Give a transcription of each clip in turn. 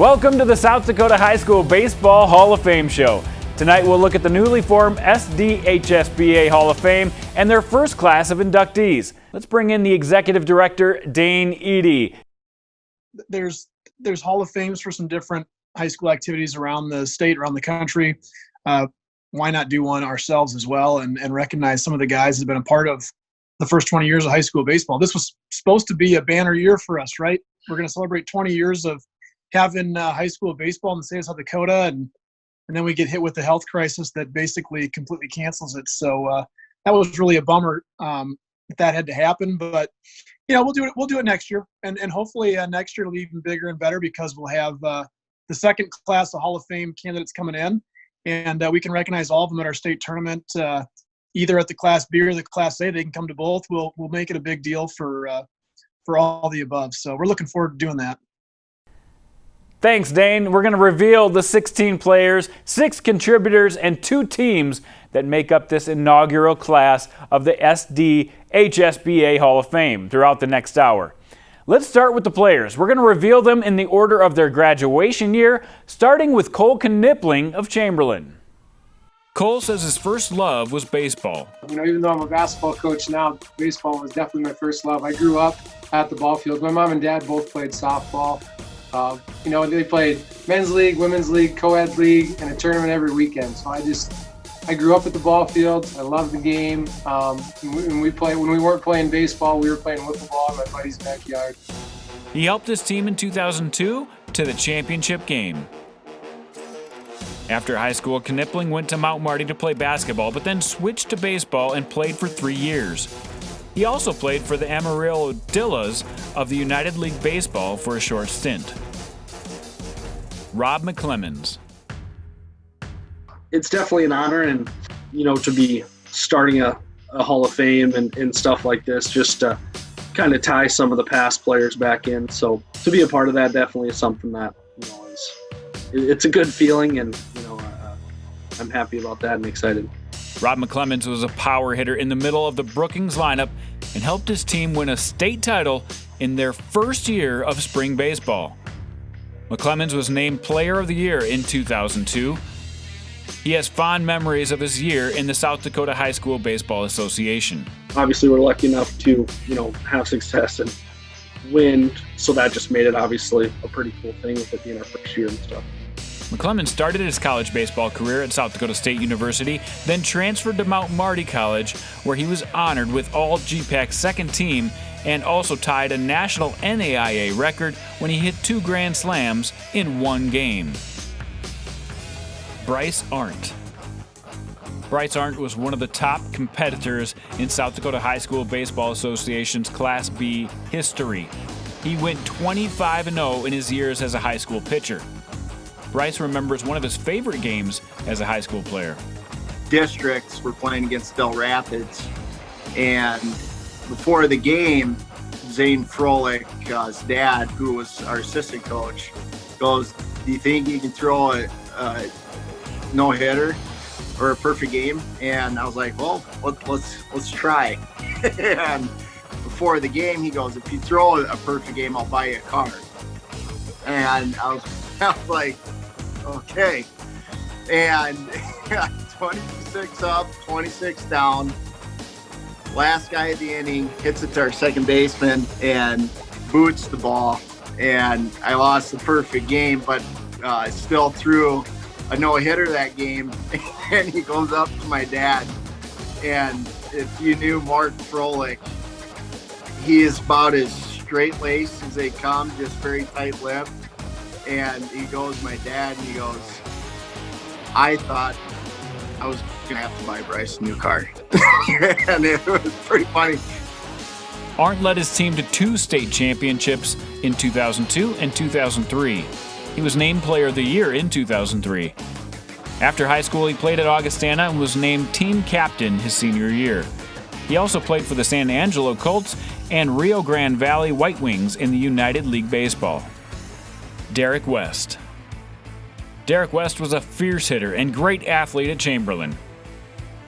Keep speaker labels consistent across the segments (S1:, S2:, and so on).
S1: Welcome to the South Dakota High School Baseball Hall of Fame show. Tonight we'll look at the newly formed SDHSBA Hall of Fame and their first class of inductees. Let's bring in the Executive Director, Dane Eady.
S2: There's Hall of Fames for some different high school activities around the state, around the country. Why not do one ourselves as well and recognize some of the guys that have been a part of the first 20 years of high school baseball. This was supposed to be a banner year for us, right? We're going to celebrate 20 years of having high school baseball in the state of South Dakota, and then we get hit with the health crisis that basically completely cancels it. So that was really a bummer that had to happen. But we'll do it next year, and hopefully next year it'll be even bigger and better because we'll have the second class of Hall of Fame candidates coming in, and we can recognize all of them at our state tournament, either at the Class B or the Class A. They can come to both. We'll make it a big deal for all the above. So we're looking forward to doing that.
S1: Thanks, Dane. We're going to reveal the 16 players, 6 contributors, and 2 teams that make up this inaugural class of the SDHSBA Hall of Fame throughout the next hour. Let's start with the players. We're going to reveal them in the order of their graduation year, starting with Cole Knippling of Chamberlain. Cole says his first love was baseball.
S3: Even though I'm a basketball coach now, baseball was definitely my first love. I grew up at the ball field. My mom and dad both played softball. They played men's league, women's league, co-ed league, and a tournament every weekend. So I grew up at the ball field. I loved the game. When we weren't playing baseball, we were playing wiffle ball in my buddy's backyard.
S1: He helped his team in 2002 to the championship game. After high school, Knippling went to Mount Marty to play basketball, but then switched to baseball and played for 3 years. He also played for the Amaryllis of the United League Baseball for a short stint. Robb McClemans.
S4: It's definitely an honor, and to be starting a Hall of Fame and stuff like this, just to kind of tie some of the past players back in. So to be a part of that definitely is something that it's a good feeling, and I'm happy about that and excited.
S1: Robb McClemans was a power hitter in the middle of the Brookings lineup and helped his team win a state title in their first year of spring baseball. McClemans was named Player of the Year in 2002. He has fond memories of his year in the South Dakota High School Baseball Association.
S4: Obviously, we're lucky enough to, have success and win, so that just made it obviously a pretty cool thing with it being our first year and stuff.
S1: McClemans started his college baseball career at South Dakota State University, then transferred to Mount Marty College, where he was honored with all GPAC's second team and also tied a national NAIA record when he hit 2 grand slams in 1 game. Bryce Ahrendt. Bryce Ahrendt was one of the top competitors in South Dakota High School Baseball Association's Class B history. He went 25-0 in his years as a high school pitcher. Bryce remembers one of his favorite games as a high school player.
S5: Districts were playing against Del Rapids, and before the game, Zane Froehlich's dad, who was our assistant coach, goes, "Do you think you can throw a no-hitter or a perfect game?" And I was like, "Well, let's try." And before the game, he goes, "If you throw a perfect game, I'll buy you a car." And I was like, okay. And 26 up, 26 down. Last guy of the inning hits it to our second baseman and boots the ball. And I lost the perfect game, but still threw a no-hitter that game. And he goes up to my dad. And if you knew Mark Froehlich, he is about as straight-laced as they come, just very tight-lipped. And he goes, my dad, and he goes, "I thought I was going to have to buy Bryce a new car." And it was pretty funny.
S1: Ahrendt led his team to 2 state championships in 2002 and 2003. He was named Player of the Year in 2003. After high school, he played at Augustana and was named team captain his senior year. He also played for the San Angelo Colts and Rio Grande Valley White Wings in the United League Baseball. Derek West. Derek West was a fierce hitter and great athlete at Chamberlain.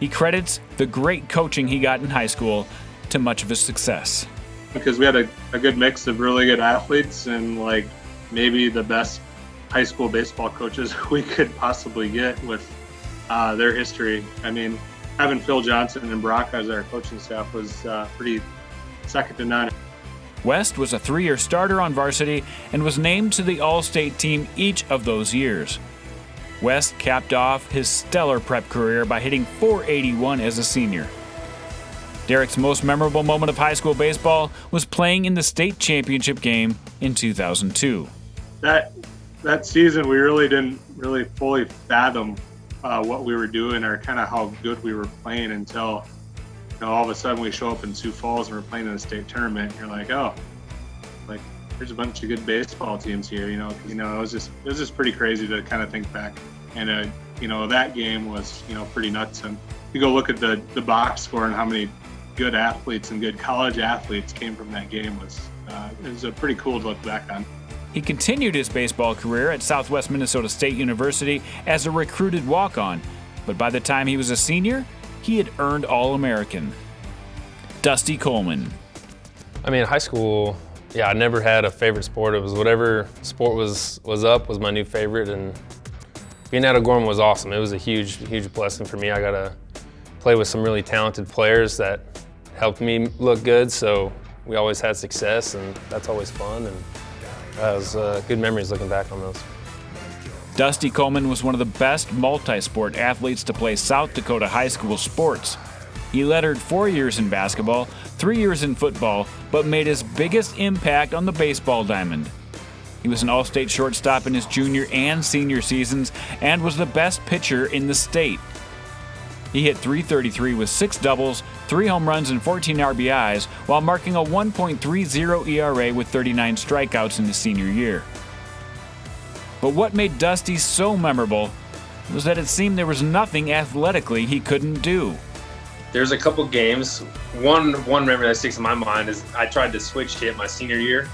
S1: He credits the great coaching he got in high school to much of his success.
S6: Because we had a good mix of really good athletes and maybe the best high school baseball coaches we could possibly get with their history. I mean, having Phil Johnson and Brock as our coaching staff was pretty second to none.
S1: West was a 3-year starter on varsity and was named to the All-State team each of those years. West capped off his stellar prep career by hitting .481 as a senior. Derek's most memorable moment of high school baseball was playing in the state championship game in 2002.
S6: That season, we really didn't fully fathom what we were doing or kind of how good we were playing until all of a sudden we show up in Sioux Falls and we're playing in a state tournament. You're like, oh, like there's a bunch of good baseball teams here. It was just pretty crazy to kind of think back. And that game was pretty nuts. And you go look at the box score and how many good athletes and good college athletes came from that game it was pretty cool to look back on.
S1: He continued his baseball career at Southwest Minnesota State University as a recruited walk-on, but by the time he was a senior, he had earned All-American. Dusty Coleman.
S7: I mean, high school, I never had a favorite sport. It was whatever sport was up was my new favorite, and being at O'Gorman was awesome. It was a huge blessing for me. I got to play with some really talented players that helped me look good, so we always had success, and that's always fun, and that was good memories looking back on those.
S1: Dusty Coleman was one of the best multi-sport athletes to play South Dakota high school sports. He lettered 4 years in basketball, 3 years in football, but made his biggest impact on the baseball diamond. He was an all-state shortstop in his junior and senior seasons and was the best pitcher in the state. He hit .333 with 6 doubles, 3 home runs, and 14 RBIs, while marking a 1.30 ERA with 39 strikeouts in his senior year. But what made Dusty so memorable was that it seemed there was nothing athletically he couldn't do.
S7: There's a couple games. One memory that sticks in my mind is I tried to switch hit my senior year,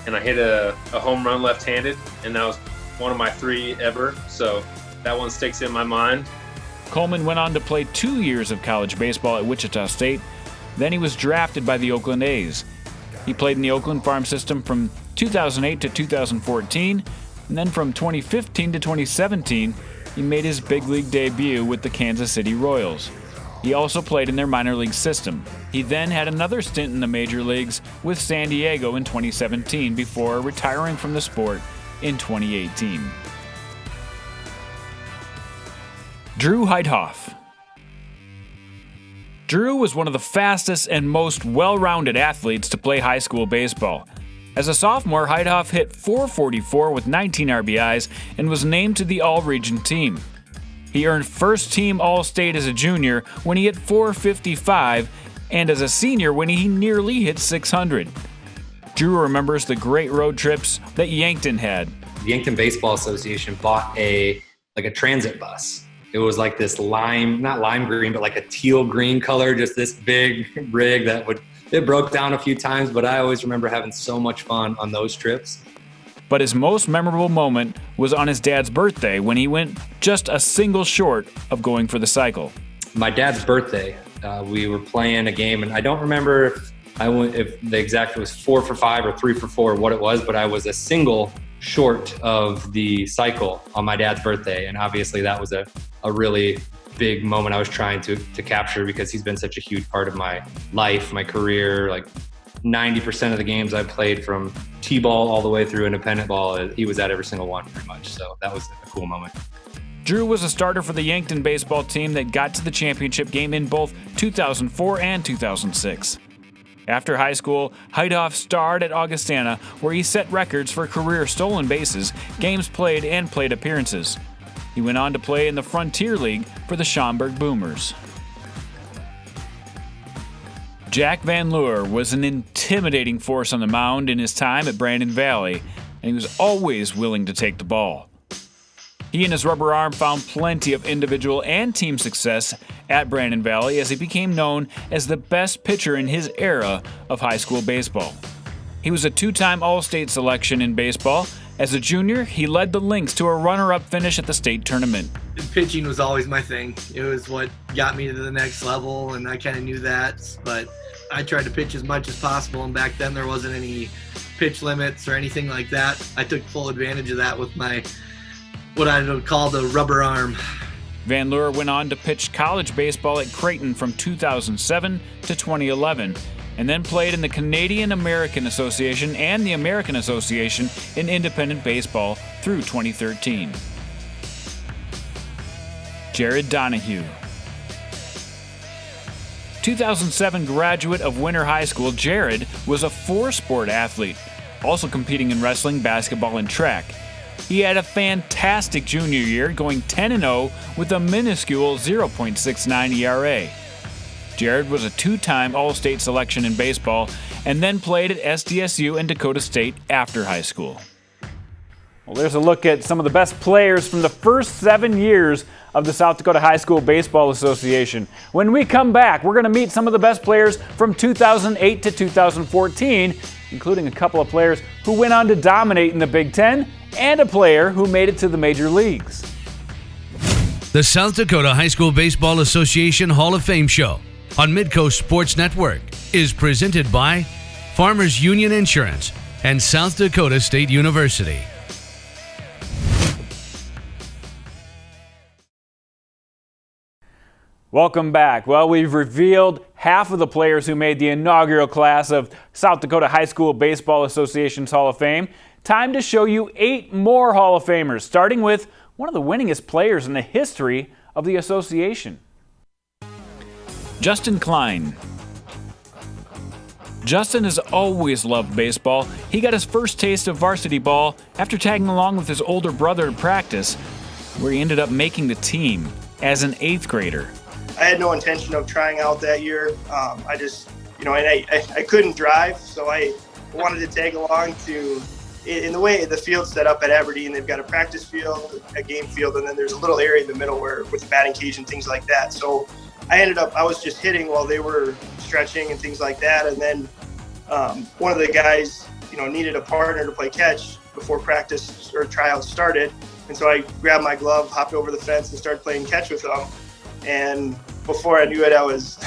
S7: and I hit a home run left-handed, and that was one of my 3 ever, so that one sticks in my mind.
S1: Coleman went on to play 2 years of college baseball at Wichita State. Then he was drafted by the Oakland A's. He played in the Oakland farm system from 2008 to 2014, and then from 2015 to 2017, he made his big league debut with the Kansas City Royals. He also played in their minor league system. He then had another stint in the major leagues with San Diego in 2017 before retiring from the sport in 2018. Drew Heithoff. Drew was one of the fastest and most well-rounded athletes to play high school baseball. As a sophomore, Heithoff hit .444 with 19 RBIs and was named to the All-Region team. He earned first-team All-State as a junior when he hit .455 and as a senior when he nearly hit .600. Drew remembers the great road trips that Yankton had.
S8: The Yankton Baseball Association bought a transit bus. It was like this not lime green, but like a teal green color, just this big rig it broke down a few times, but I always remember having so much fun on those trips.
S1: But his most memorable moment was on his dad's birthday when he went just a single short of going for the cycle.
S8: My dad's birthday, we were playing a game, and I don't remember if the exact was 4 for 5 or 3 for 4, what it was, but I was a single short of the cycle on my dad's birthday, and obviously that was a really big moment I was trying to capture because he's been such a huge part of my life, my career. Like 90% of the games I played from T-ball all the way through independent ball, he was at every single one pretty much. So that was a cool moment.
S1: Drew was a starter for the Yankton baseball team that got to the championship game in both 2004 and 2006. After high school, Heithoff starred at Augustana, where he set records for career stolen bases, games played, and plate appearances. He went on to play in the Frontier League for the Schaumburg Boomers. Jack VanLeur was an intimidating force on the mound in his time at Brandon Valley, and he was always willing to take the ball. He and his rubber arm found plenty of individual and team success at Brandon Valley as he became known as the best pitcher in his era of high school baseball. He was a 2-time All-State selection in baseball. As a junior, he led the Lynx to a runner-up finish at the state tournament.
S9: Pitching was always my thing. It was what got me to the next level, and I kind of knew that. But I tried to pitch as much as possible, and back then there wasn't any pitch limits or anything like that. I took full advantage of that with my, what I would call the rubber arm.
S1: VanLeur went on to pitch college baseball at Creighton from 2007 to 2011, and then played in the Canadian American Association and the American Association in independent baseball through 2013. Jared Donahue. 2007 graduate of Winter High School, Jared was a four-sport athlete, also competing in wrestling, basketball, and track. He had a fantastic junior year, going 10-0 with a minuscule 0.69 ERA. Jared was a two-time All-State selection in baseball and then played at SDSU and Dakota State after high school. Well, there's a look at some of the best players from the first 7 years of the South Dakota High School Baseball Association. When we come back, we're going to meet some of the best players from 2008 to 2014, including a couple of players who went on to dominate in the Big Ten and a player who made it to the major leagues.
S10: The South Dakota High School Baseball Association Hall of Fame Show on Midco Sports Network is presented by Farmers Union Insurance and South Dakota State University.
S1: Welcome back. Well, we've revealed half of the players who made the inaugural class of South Dakota High School Baseball Association's Hall of Fame. Time to show you 8 more Hall of Famers, starting with one of the winningest players in the history of the association. Justin Kline. Justin has always loved baseball. He got his first taste of varsity ball after tagging along with his older brother to practice, where he ended up making the team as an 8th grader.
S11: I had no intention of trying out that year. I just, and I couldn't drive, so I wanted to tag along to, in the way the field's set up at Aberdeen, they've got a practice field, a game field, and then there's a little area in the middle where with the batting cage and things like that. So I was just hitting while they were stretching and things like that. And then one of the guys, needed a partner to play catch before practice or tryouts started. And so I grabbed my glove, hopped over the fence, and started playing catch with them. And before I knew it, I was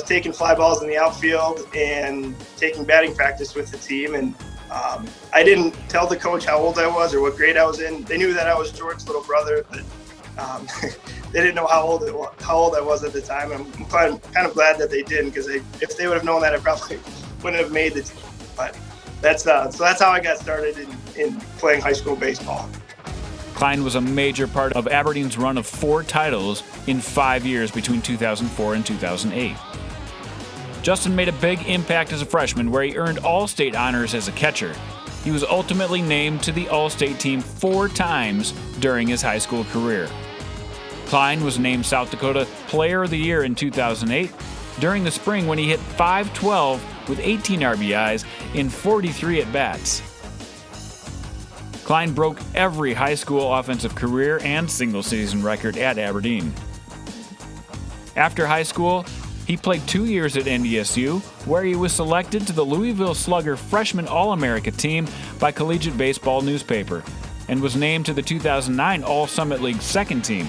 S11: taking fly balls in the outfield and taking batting practice with the team. And I didn't tell the coach how old I was or what grade I was in. They knew that I was George's little brother, but they didn't know how old I was at the time. I'm kind of glad that they didn't, because if they would have known that, I probably wouldn't have made the team. But that's how I got started in playing high school baseball.
S1: Kline was a major part of Aberdeen's run of 4 titles in 5 years between 2004 and 2008. Justin made a big impact as a freshman, where he earned All-State honors as a catcher. He was ultimately named to the All-State team 4 times during his high school career. Kline was named South Dakota Player of the Year in 2008 during the spring, when he hit .512 with 18 RBIs in 43 at-bats. Kline broke every high school offensive career and single-season record at Aberdeen. After high school, he played 2 years at NDSU, where he was selected to the Louisville Slugger Freshman All-America team by Collegiate Baseball newspaper, and was named to the 2009 All-Summit League second team.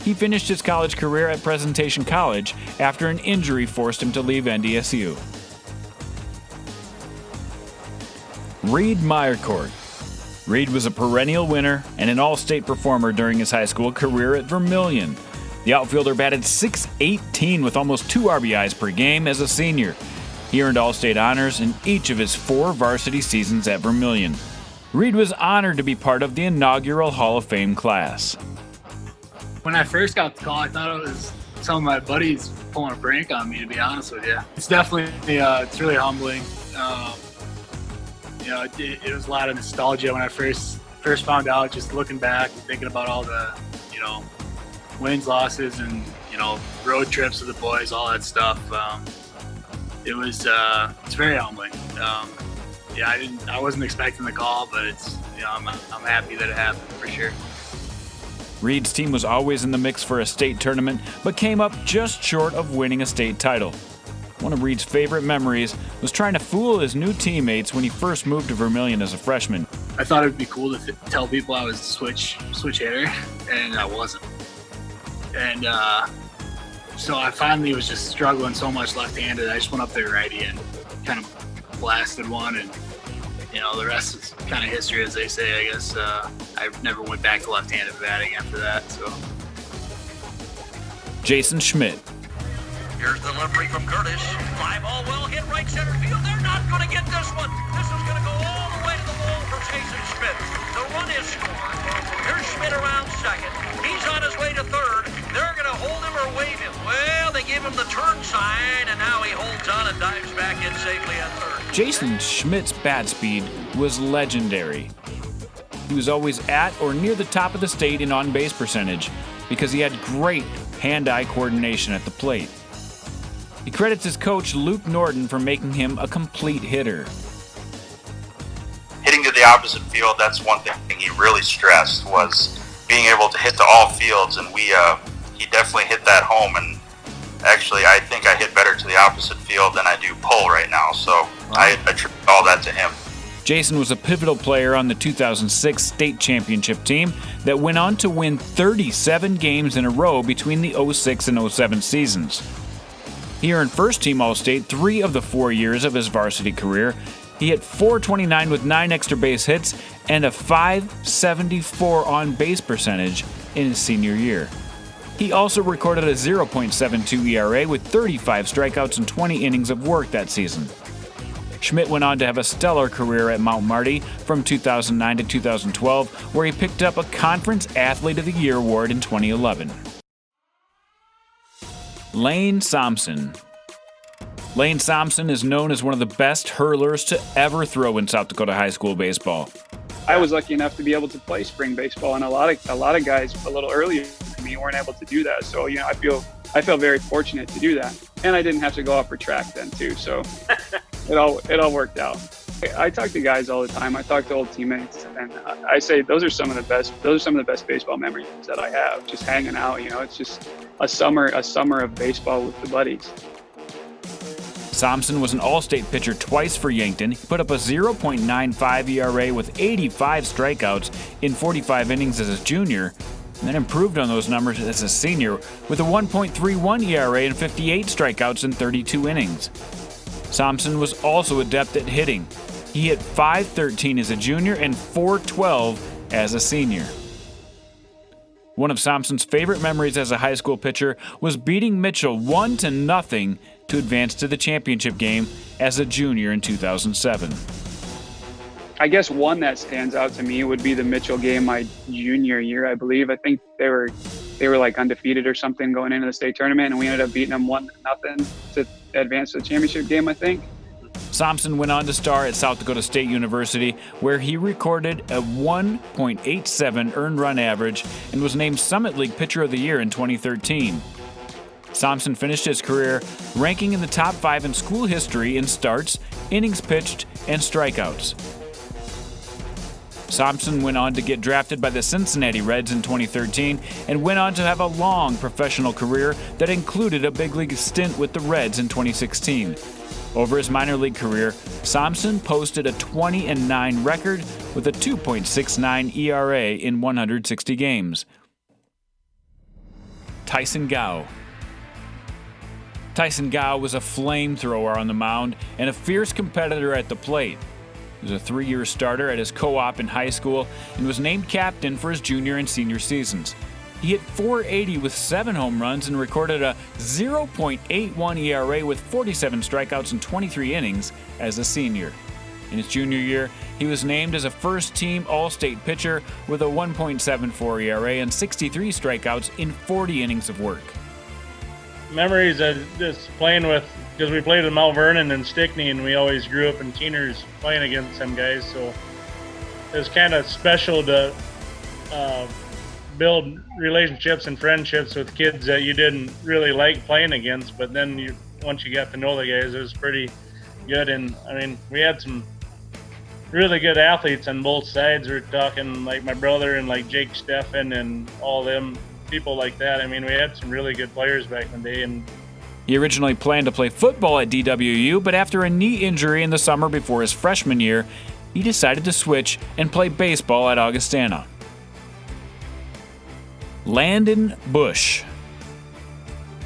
S1: He finished his college career at Presentation College after an injury forced him to leave NDSU. Reid Meierkort. Reid was a perennial winner and an all-state performer during his high school career at Vermilion. The outfielder batted .618 with almost 2 RBIs per game as a senior. He earned all-state honors in each of his 4 varsity seasons at Vermilion. Reid was honored to be part of the inaugural Hall of Fame class.
S12: When I first got the call, I thought it was some of my buddies pulling a prank on me, to be honest with you. It's definitely, it's really humbling. It was a lot of nostalgia when I first found out, just looking back and thinking about all the, wins, losses, and, road trips with the boys, all that stuff. It's very humbling. I wasn't expecting the call, but I'm happy that it happened for sure.
S1: Reid's team was always in the mix for a state tournament, but came up just short of winning a state title. One of Reid's favorite memories was trying to fool his new teammates when he first moved to Vermilion as a freshman.
S12: I thought it would be cool to tell people I was switch hitter, and I wasn't. And so I finally was just struggling so much left-handed. I just went up there righty and kind of blasted one, and the rest is kind of history, as they say. I guess I never went back to left-handed batting after that. So.
S1: Jason Schmidt.
S13: Here's the delivery from Curtis. Fly ball well hit right center field. They're not going to get this one. This is going to go all the way to the wall for Jason Schmidt. The run is scored. Here's Schmidt around second. He's on his way to third. They're going to hold him or wave him. Well, they gave him the turn sign, and now he holds on and dives back in safely at third.
S1: Jason Schmidt's bat speed was legendary. He was always at or near the top of the state in on-base percentage because he had great hand-eye coordination at the plate. He credits his coach, Luke Norton, for making him a complete hitter.
S14: Hitting to the opposite field, that's one thing he really stressed, was being able to hit to all fields, and he definitely hit that home, and actually I think I hit better to the opposite field than I do pull right now, so I attribute all that to him.
S1: Jason was a pivotal player on the 2006 state championship team that went on to win 37 games in a row between the 06 and 07 seasons. He earned first-team All-State 3 of the 4 years of his varsity career. He hit .429 with 9 extra base hits and a .574 on-base percentage in his senior year. He also recorded a 0.72 ERA with 35 strikeouts and 20 innings of work that season. Schmidt went on to have a stellar career at Mount Marty from 2009 to 2012, where he picked up a Conference Athlete of the Year award in 2011. Layne Somsen. Layne Somsen is known as one of the best hurlers to ever throw in South Dakota high school baseball.
S15: I was lucky enough to be able to play spring baseball, and a lot of guys a little earlier than me weren't able to do that. So I feel very fortunate to do that, and I didn't have to go out for track then too. So it all worked out. I talk to guys all the time. I talk to old teammates, and I say those are some of the best baseball memories that I have. Just hanging out, it's just a summer of baseball with the buddies.
S1: Somsen was an all-state pitcher twice for Yankton. He put up a 0.95 ERA with 85 strikeouts in 45 innings as a junior, and then improved on those numbers as a senior with a 1.31 ERA and 58 strikeouts in 32 innings. Somsen was also adept at hitting. He hit .513 as a junior and .412 as a senior. One of Somsen's favorite memories as a high school pitcher was beating Mitchell 1-0 to advance to the championship game as a junior in 2007.
S15: I guess one that stands out to me would be the Mitchell game my junior year, I believe. I think they were like undefeated or something going into the state tournament, and we ended up beating them 1-0 to advance to the championship game, I think.
S1: Somsen went on to star at South Dakota State University, where he recorded a 1.87 earned run average and was named Summit League Pitcher of the Year in 2013. Somsen finished his career ranking in the top 5 in school history in starts, innings pitched, and strikeouts. Somsen went on to get drafted by the Cincinnati Reds in 2013 and went on to have a long professional career that included a big league stint with the Reds in 2016. Over his minor league career, Somsen posted a 20-9 record with a 2.69 ERA in 160 games. Tyson Gault. Tyson Gault was a flamethrower on the mound and a fierce competitor at the plate. He was a 3-year starter at his co-op in high school and was named captain for his junior and senior seasons. He hit .480 with 7 home runs and recorded a 0.81 ERA with 47 strikeouts and 23 innings as a senior. In his junior year, he was named as a first-team All-State pitcher with a 1.74 ERA and 63 strikeouts in 40 innings of work.
S16: Memories of just playing with, because we played with Mount Vernon and Stickney, and we always grew up in Keeners playing against them guys, so it was kind of special to build relationships and friendships with kids that you didn't really like playing against, but then once you got to know the guys, it was pretty good. And I mean, we had some really good athletes on both sides. We're talking like my brother and like Jake Steffen and all them people like that. I mean, we had some really good players back in the day. And
S1: he originally planned to play football at DWU, but after a knee injury in the summer before his freshman year, he decided to switch and play baseball at Augustana. Landon Busch.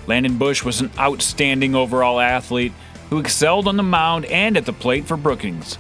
S1: Landon Busch was an outstanding overall athlete who excelled on the mound and at the plate for Brookings.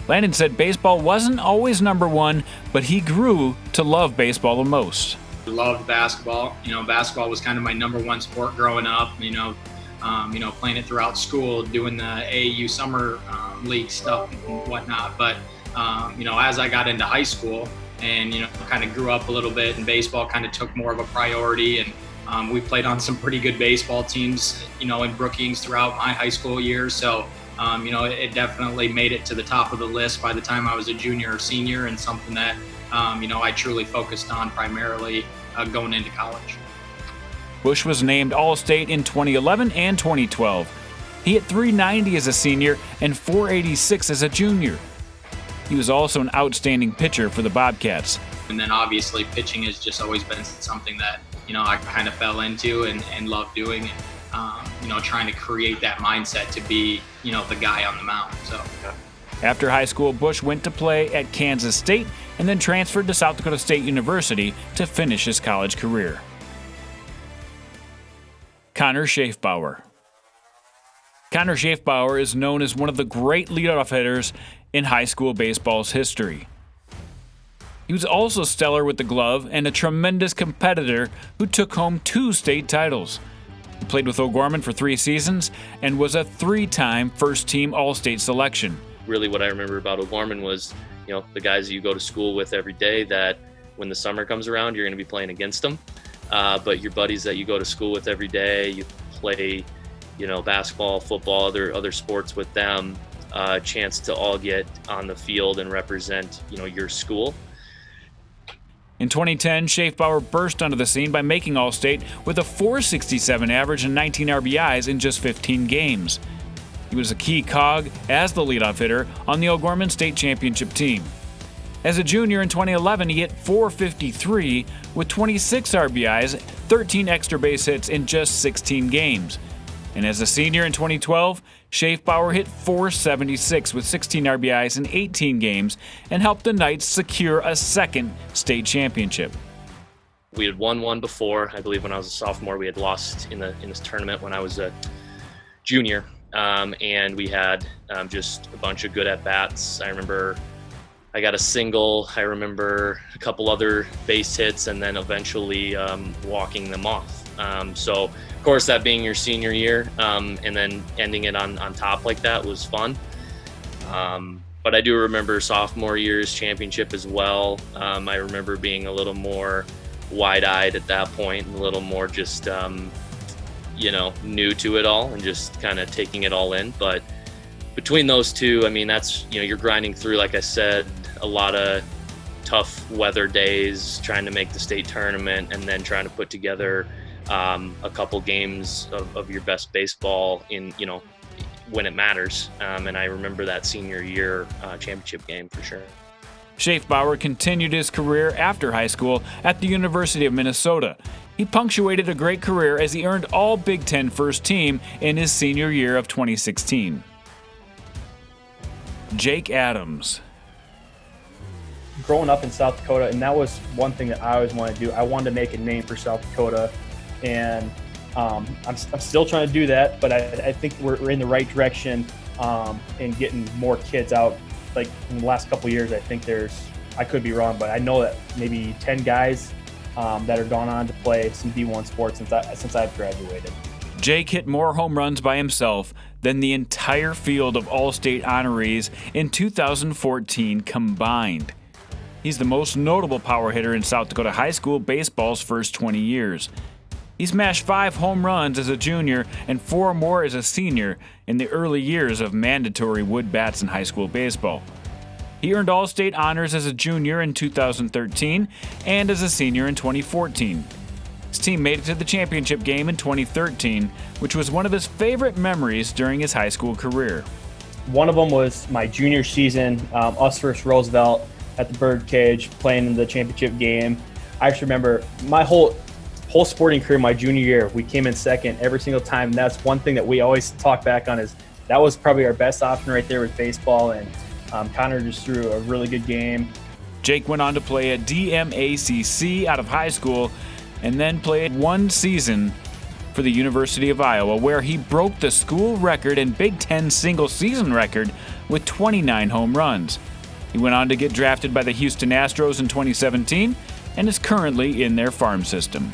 S1: Landon said baseball wasn't always number one, but he grew to love baseball the most.
S17: I loved basketball. Basketball was kind of my number one sport growing up. Playing it throughout school, doing the AAU summer league stuff and whatnot. But as I got into high school and kind of grew up a little bit, and baseball kind of took more of a priority. And we played on some pretty good baseball teams, in Brookings throughout my high school years. So. It definitely made it to the top of the list by the time I was a junior or senior, and something that, I truly focused on primarily going into college.
S1: Busch was named All-State in 2011 and 2012. He hit .390 as a senior and .486 as a junior. He was also an outstanding pitcher for the Bobcats.
S17: And then obviously pitching has just always been something that, I kind of fell into and loved doing. Trying to create that mindset to be, the guy on the mound. So.
S1: After high school, Busch went to play at Kansas State and then transferred to South Dakota State University to finish his college career. Connor Schaefbauer. Connor Schaefbauer is known as one of the great leadoff hitters in high school baseball's history. He was also stellar with the glove and a tremendous competitor who took home 2 state titles. He played with O'Gorman for 3 seasons and was a 3-time first-team All-State selection.
S18: Really what I remember about O'Gorman was, the guys that you go to school with every day, that when the summer comes around, you're going to be playing against them. But your buddies that you go to school with every day, you play, basketball, football, other sports with them, a chance to all get on the field and represent, your school.
S1: In 2010, Schaefbauer burst onto the scene by making All-State with a .467 average and 19 RBIs in just 15 games. He was a key cog as the leadoff hitter on the O'Gorman State Championship team. As a junior in 2011, he hit .453 with 26 RBIs, 13 extra base hits in just 16 games. And as a senior in 2012, Schaefbauer hit .476 with 16 RBIs in 18 games and helped the Knights secure a second state championship.
S18: We had won one before. I believe when I was a sophomore, we had lost in this tournament when I was a junior. And we had just a bunch of good at-bats. I remember I got a single. I remember a couple other base hits, and then eventually walking them off. So, of course, that being your senior year, and then ending it on top like that was fun. But I do remember sophomore year's championship as well. I remember being a little more wide-eyed at that point, and a little more just, new to it all, and just kind of taking it all in. But between those two, I mean, that's, you're grinding through, like I said, a lot of tough weather days, trying to make the state tournament, and then trying to put together a couple games of your best baseball in, when it matters. And I remember that senior year championship game for sure.
S1: Schaefbauer continued his career after high school at the University of Minnesota. He punctuated a great career as he earned all Big Ten first team in his senior year of 2016. Jake Adams.
S19: Growing up in South Dakota, and that was one thing that I always wanted to do. I wanted to make a name for South Dakota, and I'm still trying to do that, but I think we're in the right direction in getting more kids out. Like in the last couple of years, I think I could be wrong, but I know that maybe 10 guys that are gone on to play some D1 sports since I've graduated.
S1: Jake hit more home runs by himself than the entire field of All-State honorees in 2014 combined. He's the most notable power hitter in South Dakota high school baseball's first 20 years. He smashed 5 home runs as a junior and 4 more as a senior in the early years of mandatory wood bats in high school baseball. He earned All-State honors as a junior in 2013 and as a senior in 2014. His team made it to the championship game in 2013, which was one of his favorite memories during his high school career.
S19: One of them was my junior season, us versus Roosevelt at the Birdcage, playing in the championship game. I just remember my whole sporting career, my junior year, we came in second every single time. And that's one thing that we always talk back on, is that was probably our best option right there with baseball. And Connor just threw a really good game.
S1: Jake went on to play at DMACC out of high school and then played 1 season for the University of Iowa, where he broke the school record and Big Ten single-season record with 29 home runs. He went on to get drafted by the Houston Astros in 2017 and is currently in their farm system.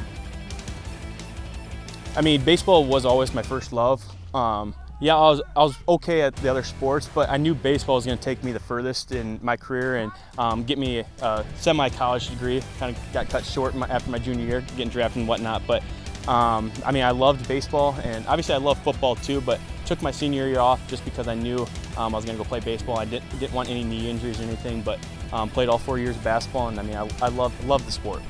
S19: I mean, baseball was always my first love. Yeah, I was okay at the other sports, but I knew baseball was going to take me the furthest in my career and get me a semi-college degree. Kind of got cut short after my junior year, getting drafted and whatnot. But I mean, I loved baseball, and obviously I love football too. But took my senior year off just because I knew I was going to go play baseball. I didn't want any knee injuries or anything, but played all 4 years of basketball, and I mean, I love the sport.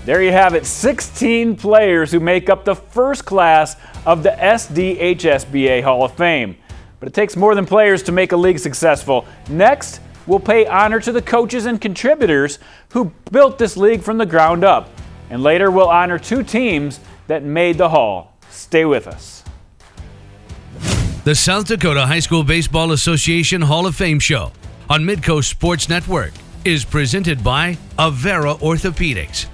S1: There you have it, 16 players who make up the first class of the SDHSBA Hall of Fame. But it takes more than players to make a league successful. Next, we'll pay honor to the coaches and contributors who built this league from the ground up. And later, we'll honor 2 teams that made the Hall. Stay with us.
S10: The South Dakota High School Baseball Association Hall of Fame Show on Midco Sports Network is presented by Avera Orthopedics,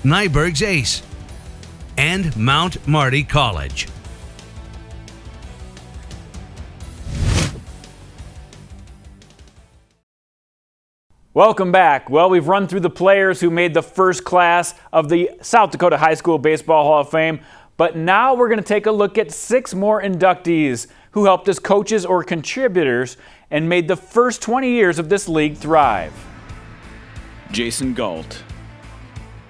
S10: Nyberg's Ace, and Mount Marty College.
S1: Welcome back. Well, we've run through the players who made the first class of the South Dakota High School Baseball Hall of Fame, but now we're going to take a look at 6 more inductees who helped as coaches or contributors and made the first 20 years of this league thrive. Jason Gault.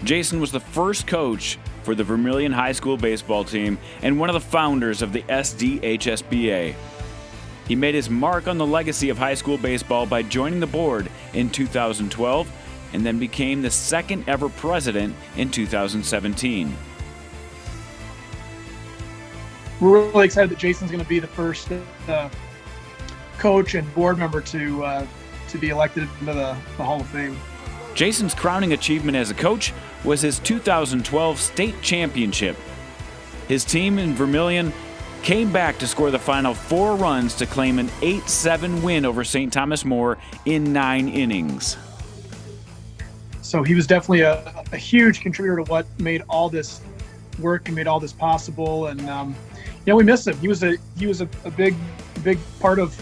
S1: Jason was the first coach for the Vermilion High School baseball team and one of the founders of the SDHSBA. He made his mark on the legacy of high school baseball by joining the board in 2012 and then became the second ever president in 2017.
S2: We're really excited that Jason's going to be the first coach and board member to be elected into the Hall of Fame.
S1: Jason's crowning achievement as a coach was his 2012 state championship. His team in Vermilion came back to score the final 4 runs to claim an 8-7 win over St. Thomas More in 9 innings.
S2: So he was definitely a huge contributor to what made all this work and made all this possible. And we miss him. He was a big part of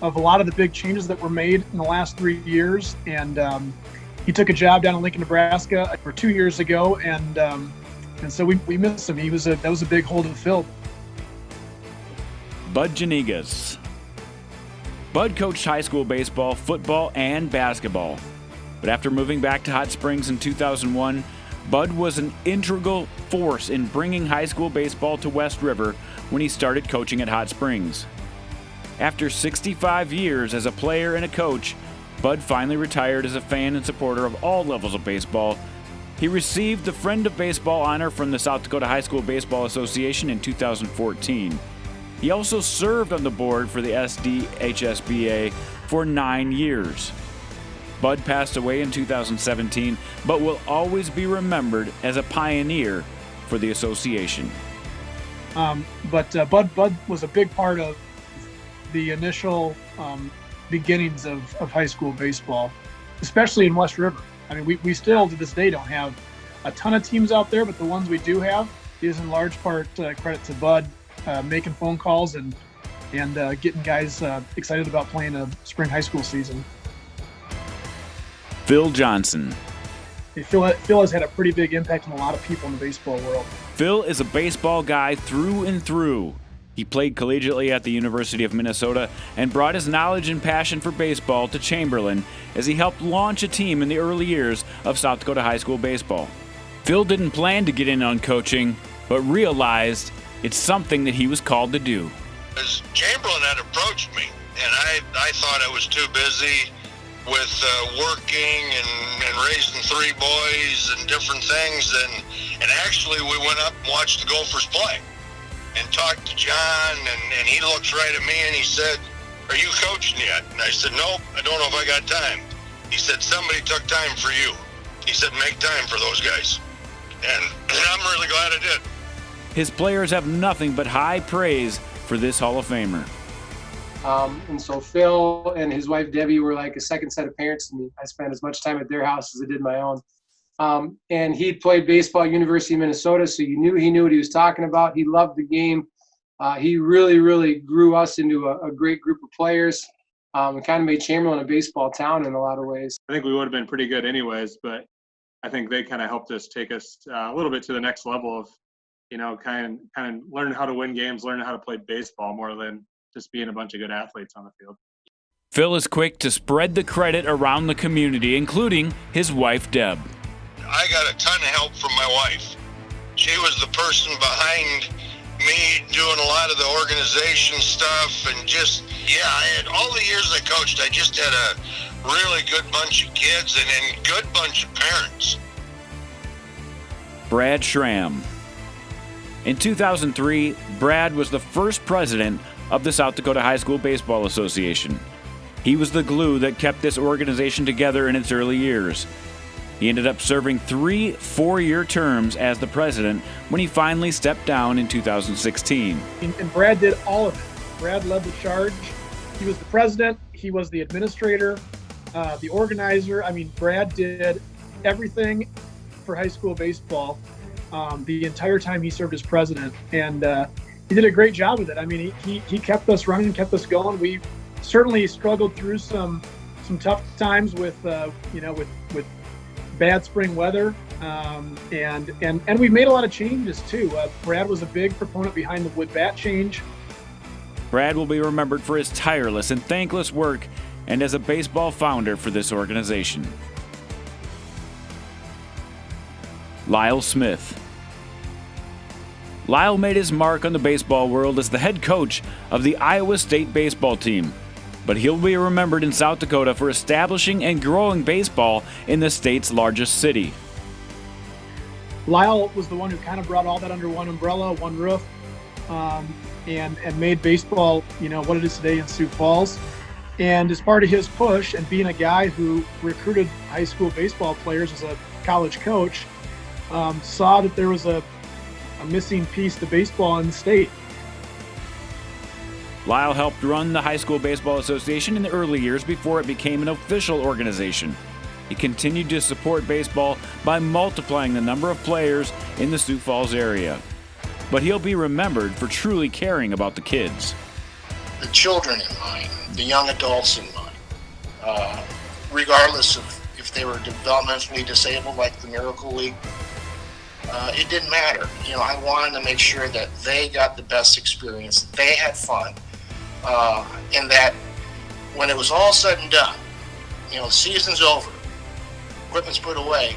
S2: a lot of the big changes that were made in the last 3 years. And he took a job down in Lincoln, Nebraska for 2 years ago, and so we miss him. That was a big hole to fill.
S1: Bud Jenniges. Bud coached high school baseball, football, and basketball. But after moving back to Hot Springs in 2001, Bud was an integral force in bringing high school baseball to West River when he started coaching at Hot Springs. After 65 years as a player and a coach, Bud finally retired as a fan and supporter of all levels of baseball. He received the Friend of Baseball honor from the South Dakota High School Baseball Association in 2014. He also served on the board for the SDHSBA for 9 years. Bud passed away in 2017, but will always be remembered as a pioneer for the association.
S2: But Bud was a big part of the initial beginnings of high school baseball, especially in West River. I mean, we still to this day don't have a ton of teams out there, but the ones we do have is in large part credit to Bud making phone calls and getting guys excited about playing a spring high school season.
S1: Phil Johnson.
S2: Phil has had a pretty big impact on a lot of people in the baseball world.
S1: Phil is a baseball guy through and through. He played collegiately at the University of Minnesota and brought his knowledge and passion for baseball to Chamberlain as he helped launch a team in the early years of South Dakota high school baseball. Phil didn't plan to get in on coaching, but realized it's something that he was called to do.
S20: As Chamberlain had approached me, and I thought I was too busy with working and raising 3 boys and different things, and actually we went up and watched the Gophers play and talked to John, and he looks right at me and he said, "Are you coaching yet?" And I said, "Nope, I don't know if I got time." He said, "Somebody took time for you." He said, "Make time for those guys." And I'm really glad I did.
S1: His players have nothing but high praise for this Hall of Famer.
S3: And so Phil and his wife Debbie were like a second set of parents to me. I spent as much time at their house as I did my own. And he played baseball at University of Minnesota, so he knew what he was talking about. He loved the game. He really grew us into a great group of players. And kind of made Chamberlain a baseball town in a lot of ways.
S6: I think we would have been pretty good anyways, but I think they kind of helped us take us a little bit to the next level of, kind of learn how to win games, learn how to play baseball more than just being a bunch of good athletes on the field.
S1: Phil is quick to spread the credit around the community, including his wife, Deb.
S20: I got a ton of help from my wife. She was the person behind me doing a lot of the organization stuff, and just, I had all the years I coached, I just had a really good bunch of kids and a good bunch of parents.
S1: Brad Schramm. In 2003, Brad was the first president of the South Dakota High School Baseball Association. He was the glue that kept this organization together in its early years. He ended up serving 3 4-year terms as the president when he finally stepped down in 2016.
S2: And Brad did all of it. Brad led the charge. He was the president. He was the administrator, the organizer. I mean, Brad did everything for high school baseball the entire time he served as president. And he did a great job with it. I mean, he kept us running, kept us going. We certainly struggled through some tough times with bad spring weather, and we made a lot of changes too. Brad was a big proponent behind the wood bat change.
S1: Brad will be remembered for his tireless and thankless work and as a baseball founder for this organization. Lyle Smith. Lyle made his mark on the baseball world as the head coach of the Iowa State baseball team, but he'll be remembered in South Dakota for establishing and growing baseball in the state's largest city.
S2: Lyle was the one who kind of brought all that under one umbrella, one roof, and made baseball, what it is today in Sioux Falls. And as part of his push and being a guy who recruited high school baseball players as a college coach, saw that there was a missing piece to baseball in the state.
S1: Lyle helped run the High School Baseball Association in the early years before it became an official organization. He continued to support baseball by multiplying the number of players in the Sioux Falls area. But he'll be remembered for truly caring about the kids.
S21: The children in mind, the young adults in mind, regardless of if they were developmentally disabled like the Miracle League, it didn't matter. I wanted to make sure that they got the best experience, they had fun, and that when it was all said and done, the season's over, equipment's put away,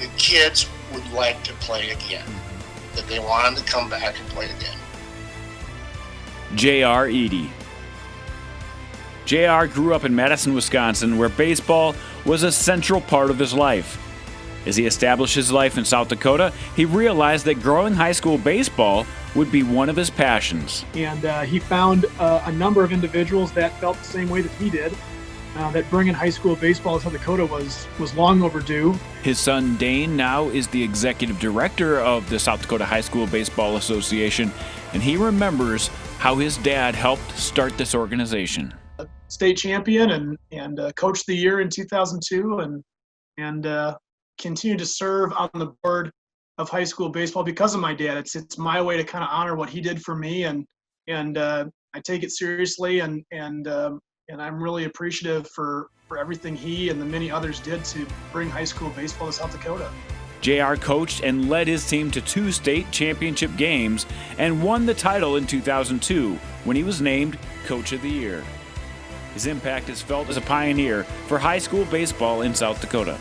S21: the kids would like to play again, that they wanted to come back and play again.
S1: J.R. Eady. J.R. grew up in Madison, Wisconsin, where baseball was a central part of his life. As he established his life in South Dakota, he realized that growing high school baseball would be one of his passions.
S2: And he found a number of individuals that felt the same way that he did, that bringing high school baseball to South Dakota was long overdue.
S1: His son Dane now is the executive director of the South Dakota High School Baseball Association, and he remembers how his dad helped start this organization.
S2: State champion and coach of the year in 2002, and continue to serve on the board of high school baseball because of my dad. It's my way to kind of honor what he did for me, and I take it seriously, and I'm really appreciative for everything he and the many others did to bring high school baseball to South Dakota.
S1: JR coached and led his team to 2 state championship games and won the title in 2002 when he was named Coach of the Year. His impact is felt as a pioneer for high school baseball in South Dakota.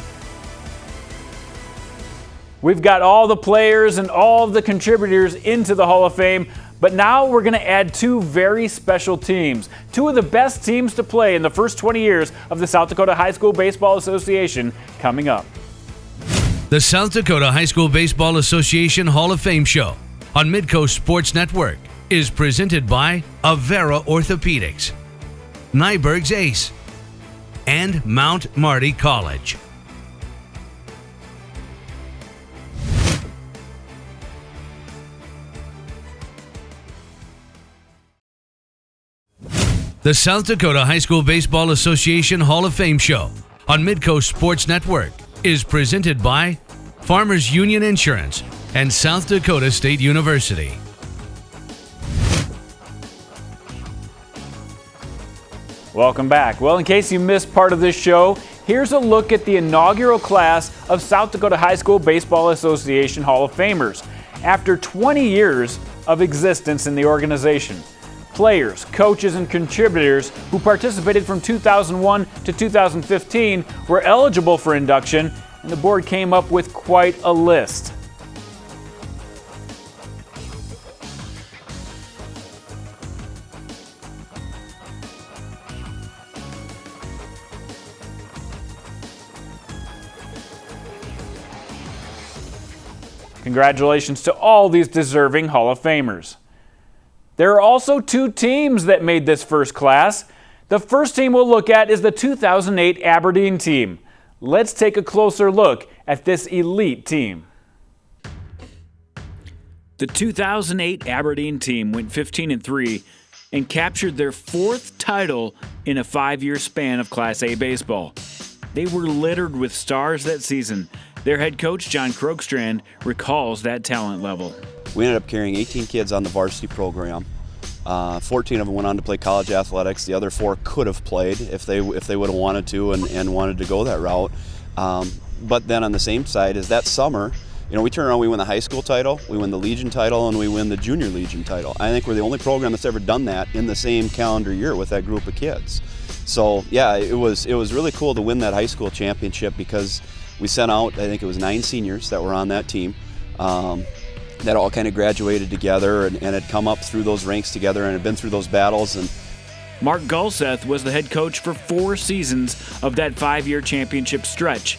S1: We've got all the players and all of the contributors into the Hall of Fame, but now we're going to add 2 very special teams, 2 of the best teams to play in the first 20 years of the South Dakota High School Baseball Association coming up.
S10: The South Dakota High School Baseball Association Hall of Fame Show on Midco Sports Network is presented by Avera Orthopedics, Nyberg's Ace, and Mount Marty College. The South Dakota High School Baseball Association Hall of Fame Show on Midco Sports Network is presented by Farmers Union Insurance, and South Dakota State University.
S1: Welcome back. Well, in case you missed part of this show, here's a look at the inaugural class of South Dakota High School Baseball Association Hall of Famers. After 20 years of existence in the organization, players, coaches, and contributors who participated from 2001 to 2015 were eligible for induction, and the board came up with quite a list. Congratulations to all these deserving Hall of Famers. There are also two teams that made this first class. The first team we'll look at is the 2008 Aberdeen team. Let's take a closer look at this elite team. The 2008 Aberdeen team went 15-3 and captured their fourth title in a 5-year span of Class A baseball. They were littered with stars that season. Their head coach, John Krogstrand, recalls that talent level.
S4: We ended up carrying 18 kids on the varsity program. 14 of them went on to play college athletics. The other 4 could have played if they would have wanted to and wanted to go that route. But then on the same side is that summer, we turn around, we win the high school title, we win the Legion title, and we win the junior Legion title. I think we're the only program that's ever done that in the same calendar year with that group of kids. So yeah, it was really cool to win that high school championship because we sent out, I think it was 9 seniors that were on that team that all kind of graduated together and had come up through those ranks together and had been through those battles. And
S1: Mark Gulseth was the head coach for 4 seasons of that 5-year championship stretch.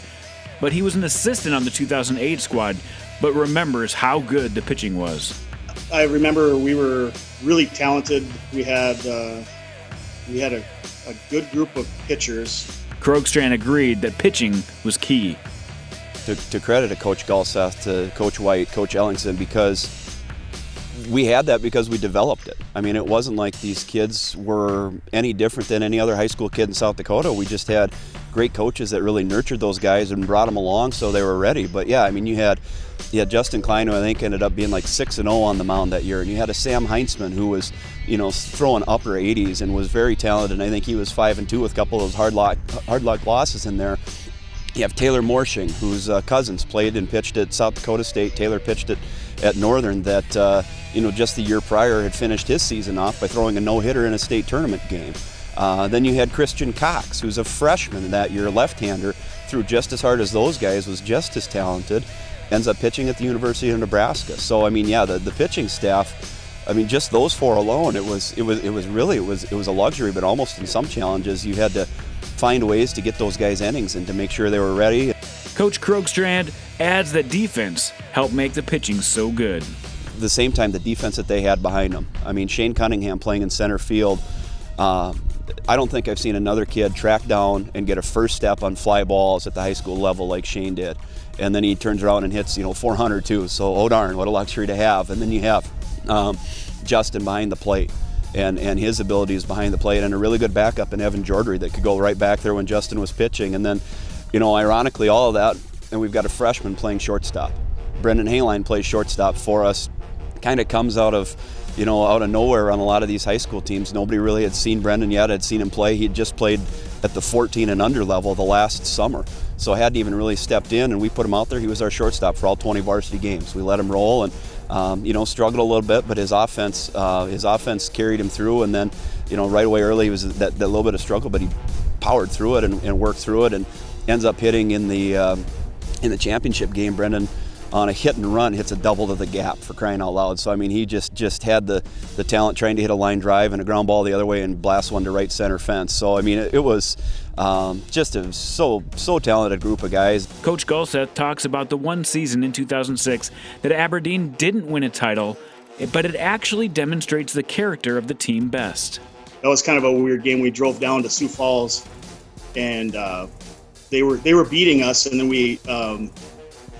S1: But he was an assistant on the 2008 squad, but remembers how good the pitching was.
S22: I remember we were really talented. We had a good group of pitchers.
S1: Krogstrand agreed that pitching was key.
S4: To credit to Coach Gulseth, to Coach White, Coach Ellingson, because we had that because we developed it. I mean, it wasn't like these kids were any different than any other high school kid in South Dakota. We just had great coaches that really nurtured those guys and brought them along so they were ready. But yeah, I mean, you had Justin Kline, who I think ended up being like 6-0 on the mound that year, and you had a Sam Heinzman who was, throwing upper 80s and was very talented. And I think he was 5-2 with a couple of those hard luck losses in there. You have Taylor Morshing, whose cousins played and pitched at South Dakota State. Taylor pitched at Northern that, just the year prior had finished his season off by throwing a no-hitter in a state tournament game. Then you had Christian Cox, who's a freshman that year, left-hander, threw just as hard as those guys, was just as talented, ends up pitching at the University of Nebraska. So, I mean, yeah, the pitching staff, I mean, just those 4 alone, it was a luxury, but almost in some challenges you had to find ways to get those guys innings and to make sure they were ready.
S1: Coach Krogstrand adds that defense helped make the pitching so good.
S4: At the same time, the defense that they had behind them. I mean, Shane Cunningham playing in center field, I don't think I've seen another kid track down and get a first step on fly balls at the high school level like Shane did. And then he turns around and hits, 400 too. So, oh darn, what a luxury to have. And then you have Justin behind the plate. And his abilities behind the plate, and a really good backup in Evan Jordry that could go right back there when Justin was pitching. And then, ironically, all of that, and we've got a freshman playing shortstop. Brendan Hayline plays shortstop for us. Kind of comes out of nowhere on a lot of these high school teams. Nobody really had seen Brendan yet, had seen him play. He'd just played at the 14 and under level the last summer. So hadn't even really stepped in, and we put him out there. He was our shortstop for all 20 varsity games. We let him roll, and struggled a little bit, but his offense carried him through. And then, right away early, he was that little bit of struggle, but he powered through it and worked through it, and ends up hitting in the championship game. Brendan, on a hit and run, hits a double to the gap, for crying out loud. So I mean, he just had the talent trying to hit a line drive and a ground ball the other way and blast one to right center fence. So I mean, it was just a so talented group of guys.
S1: Coach Gulseth talks about the one season in 2006 that Aberdeen didn't win a title, but it actually demonstrates the character of the team best.
S22: That was kind of a weird game. We drove down to Sioux Falls, and they were beating us, and then we,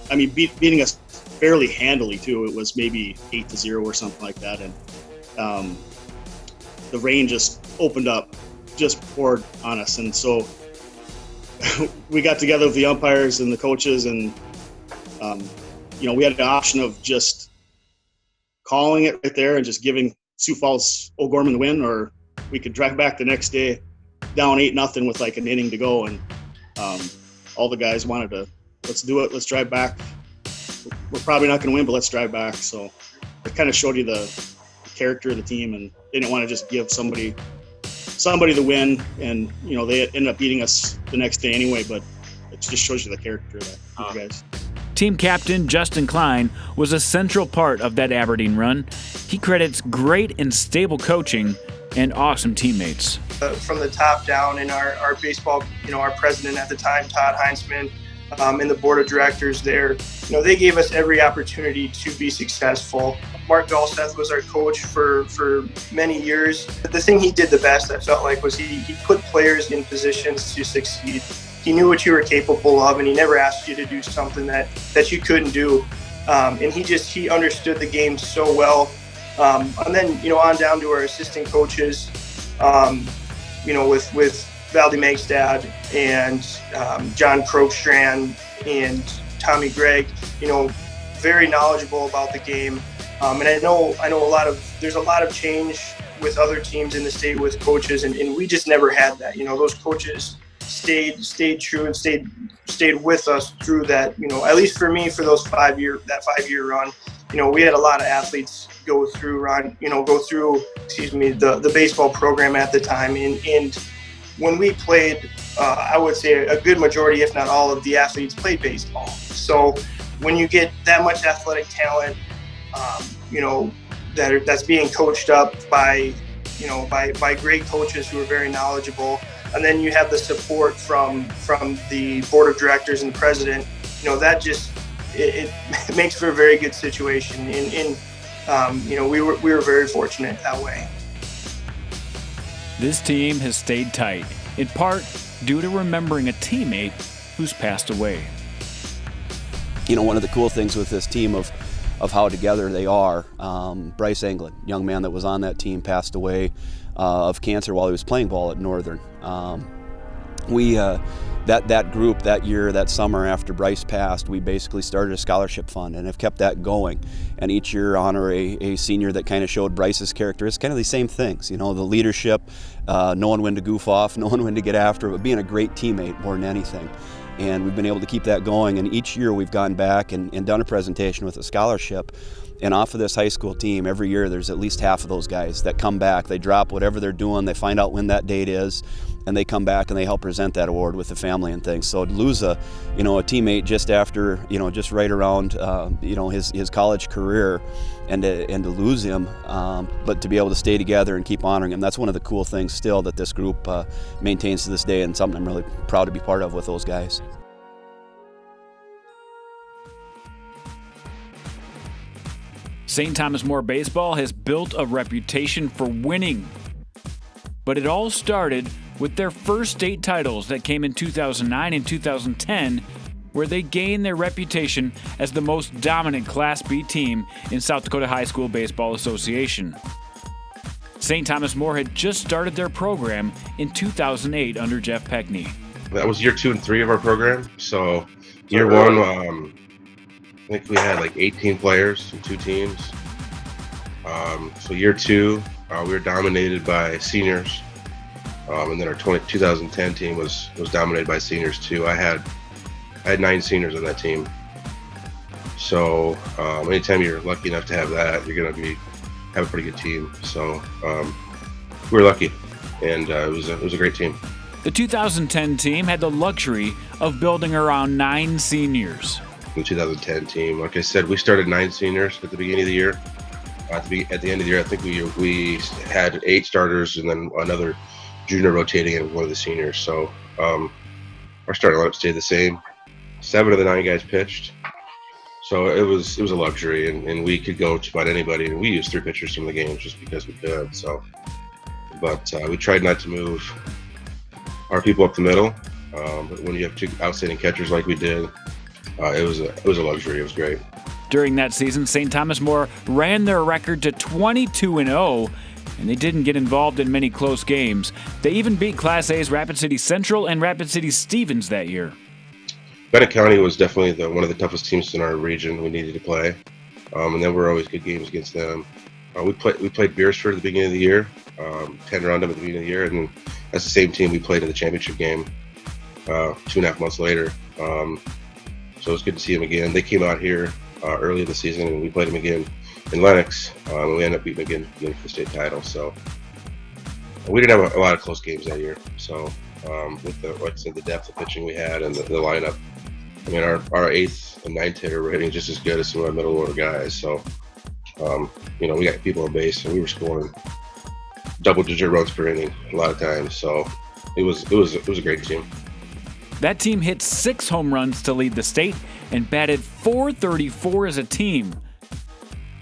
S22: beating us fairly handily too. It was maybe 8-0 or something like that, and the rain just opened up, just poured on us, and so we got together with the umpires and the coaches, and We had the option of just calling it right there and just giving Sioux Falls O'Gorman the win, or we could drive back the next day down 8-0 with like an inning to go. And all the guys wanted to, let's do it. Let's drive back. We're probably not going to win, but let's drive back. So it kind of showed you the character of the team, and they didn't want to just give somebody the win. And, they ended up beating us the next day anyway, but it just shows you the character of that guys.
S1: Team captain Justin Kline was a central part of that Aberdeen run. He credits great and stable coaching and awesome teammates.
S11: From the top down, in our baseball, our president at the time, Todd Heinzman, and the board of directors there, they gave us every opportunity to be successful. Mark Galseth was our coach for many years. The thing he did the best, I felt like, was he put players in positions to succeed. He knew what you were capable of, and he never asked you to do something that you couldn't do. And he understood the game so well. And then, on down to our assistant coaches, with Valdi Magstad and John Krogstrand and Tommy Gregg, very knowledgeable about the game. And I know there's a lot of change with other teams in the state with coaches, and we just never had that. Those coaches stayed true and stayed with us through that. At least for me, for that 5-year run, we had a lot of athletes go through the baseball program at the time, and when we played, I would say a good majority, if not all, of the athletes played baseball. So when you get that much athletic talent, that's being coached up by great coaches who are very knowledgeable, and then you have the support from the board of directors and the president, that just it makes for a very good situation. And we were very fortunate that way.
S1: This team has stayed tight, in part due to remembering a teammate who's passed away.
S4: One of the cool things with this team of how together they are, Bryce Englund, young man that was on that team, passed away of cancer while he was playing ball at Northern. That group that year, that summer after Bryce passed, we basically started a scholarship fund and have kept that going. And each year honor a senior that kind of showed Bryce's character. It's kind of the same things, the leadership, knowing when to goof off, knowing when to get after, but being a great teammate more than anything. And we've been able to keep that going. And each year we've gone back and done a presentation with a scholarship. And off of this high school team, every year there's at least half of those guys that come back. They drop whatever they're doing, they find out when that date is, and they come back and they help present that award with the family and things. So to lose a teammate just after, just right around, his college career, and to lose him, but to be able to stay together and keep honoring him, that's one of the cool things still that this group maintains to this day, and something I'm really proud to be part of with those guys.
S1: St. Thomas More Baseball has built a reputation for winning. But it all started with their first state titles that came in 2009 and 2010, where they gained their reputation as the most dominant Class B team in South Dakota High School Baseball Association. St. Thomas More had just started their program in 2008 under Jeff Peckney.
S5: That was year 2 and 3 of our program. So year 1, I think we had like 18 players in 2 teams. So year 2, we were dominated by seniors, and then our 2010 team was dominated by seniors too. I had 9 seniors on that team. So anytime you're lucky enough to have that, you're going to have a pretty good team. So we were lucky, and it was a great team.
S1: The 2010 team had the luxury of building around 9 seniors.
S5: The 2010 team, like I said, we started 9 seniors at the beginning of the year. At the end of the year, I think we had 8 starters and then another junior rotating in one of the seniors. So our starting lineup stayed the same. 7 of the 9 guys pitched, so it was a luxury, and we could go to about anybody. And we used 3 pitchers from the games just because we could. So, but we tried not to move our people up the middle. But when you have 2 outstanding catchers like we did, it was a luxury. It was great.
S1: During that season, St. Thomas More ran their record to 22-0, and they didn't get involved in many close games. They even beat Class A's Rapid City Central and Rapid City Stevens that year.
S5: Bennett County was definitely one of the toughest teams in our region we needed to play, and then were always good games against them. We played Beersford at the beginning of the year, 10 round them at the beginning of the year, and that's the same team we played in the championship game 2.5 months later. So it was good to see them again. They came out here early in the season, and we played them again in Lennox, and we ended up beating them again for the state title. So we didn't have a lot of close games that year. So with like I said, the depth of pitching we had and the lineup, I mean, our 8th and 9th hitter were hitting just as good as some of our middle order guys. So we got people on base, and we were scoring double-digit runs per inning a lot of times. So it was a great team.
S1: That team hit 6 home runs to lead the state and batted .434 as a team.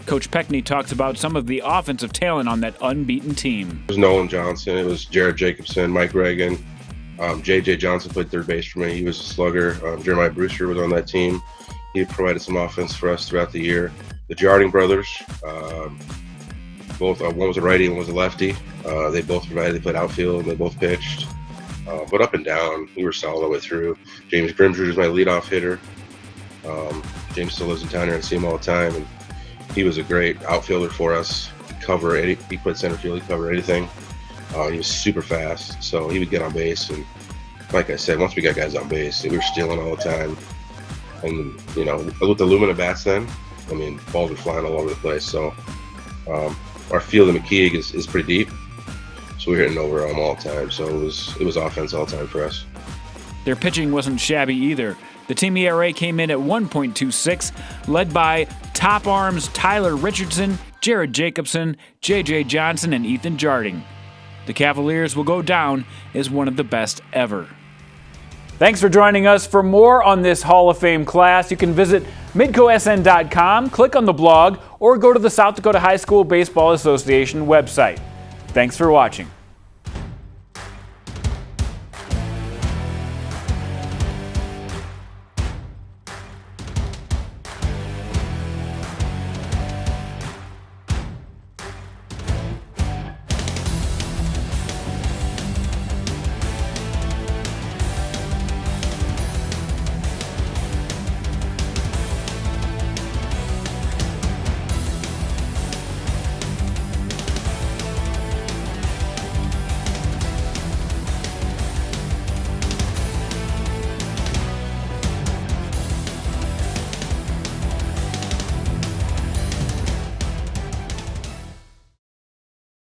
S1: Coach Peckney talks about some of the offensive talent on that unbeaten team.
S5: It was Nolan Johnson, it was Jared Jacobson, Mike Reagan, J.J. Johnson played third base for me. He was a slugger. Jeremiah Brewster was on that team. He provided some offense for us throughout the year. The Jarding brothers, both one was a righty and one was a lefty. They both provided. They played outfield and they both pitched. But up and down, we were solid all the way through. James Grimsrud was my leadoff hitter. James still lives in town here and see him all the time, and he was a great outfielder for us. He played center field. He covered anything. He was super fast, so he would get on base. And like I said, once we got guys on base, we were stealing all the time. And with the aluminum bats, then I mean, balls were flying all over the place. So our field in McKeag is pretty deep. So we were hitting over them all the time. So it was offense all the time for us.
S1: Their pitching wasn't shabby either. The team ERA came in at 1.26, led by top arms Tyler Richardson, Jared Jacobson, J.J. Johnson, and Ethan Jarding. The Cavaliers will go down as one of the best ever. Thanks for joining us. For more on this Hall of Fame class, you can visit midcosn.com, click on the blog, or go to the South Dakota High School Baseball Association website. Thanks for watching.